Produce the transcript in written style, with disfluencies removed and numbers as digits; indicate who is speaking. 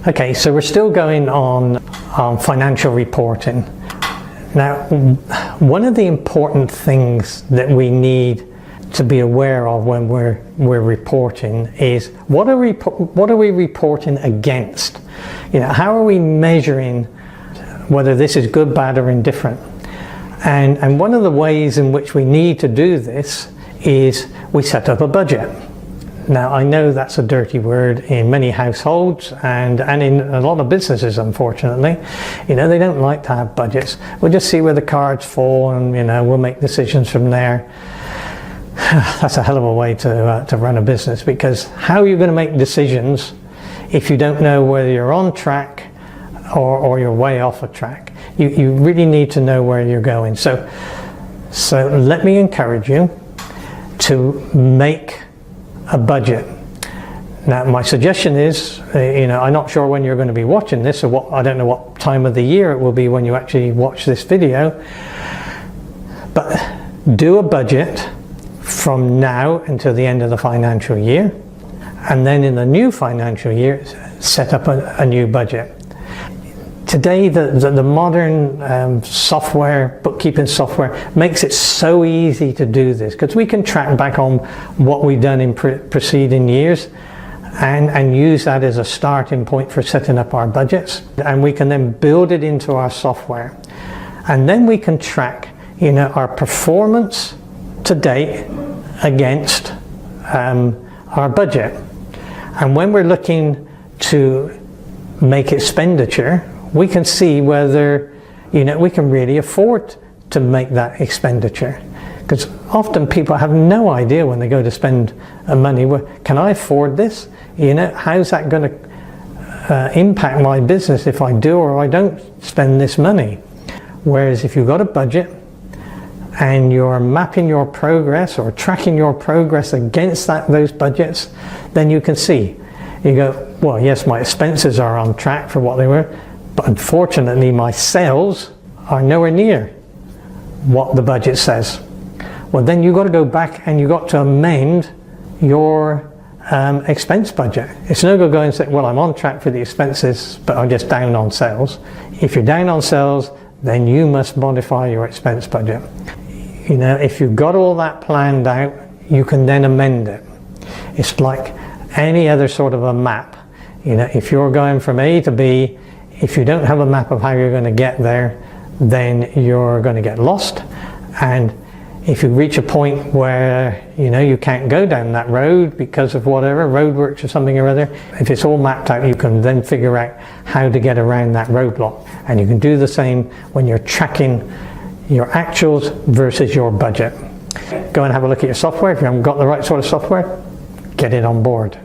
Speaker 1: Okay, so we're still going on financial reporting. Now, one of the important things that we need to be aware of when we're reporting is what are we reporting against? You know, how are we measuring whether this is good, bad, or indifferent? And one of the ways in which we need to do this is we set up a budget. Now, I know that's a dirty word in many households and in a lot of businesses, unfortunately. You know, they don't like to have budgets. We'll just see where the cards fall and, you know, we'll make decisions from there. That's a hell of a way to run a business, because how are you going to make decisions if you don't know whether you're on track or you're way off a track? You really need to know where you're going. So let me encourage you to make a budget. Now, my suggestion is, you know, I'm not sure when you're going to be watching this, or I don't know what time of the year it will be when you actually watch this video, but do a budget from now until the end of the financial year, and then in the new financial year set up a new budget. Today the modern software, bookkeeping software, makes it so easy to do this, because we can track back on what we've done in preceding years and use that as a starting point for setting up our budgets, and we can then build it into our software, and then we can track, you know, our performance to date against our budget. And when we're looking to make expenditure, we can see whether, you know, we can really afford to make that expenditure. Because often people have no idea when they go to spend money, well, can I afford this? You know, how's that going to impact my business if I do or I don't spend this money? Whereas if you've got a budget and you're mapping your progress or tracking your progress against those budgets, then you can see. You go, well, yes, my expenses are on track for what they were, but unfortunately my sales are nowhere near what the budget says. Well, then you've got to go back and you've got to amend your expense budget. It's no good going and say, well, I'm on track for the expenses, but I'm just down on sales. If you're down on sales, then you must modify your expense budget. You know, if you've got all that planned out, you can then amend it. It's like any other sort of a map. You know, if you're going from A to B, if you don't have a map of how you're going to get there, then you're going to get lost. And if you reach a point where, you know, you can't go down that road because of whatever, roadworks or something or other, if it's all mapped out, you can then figure out how to get around that roadblock. And you can do the same when you're tracking your actuals versus your budget. Go and have a look at your software. If you haven't got the right sort of software, get it on board.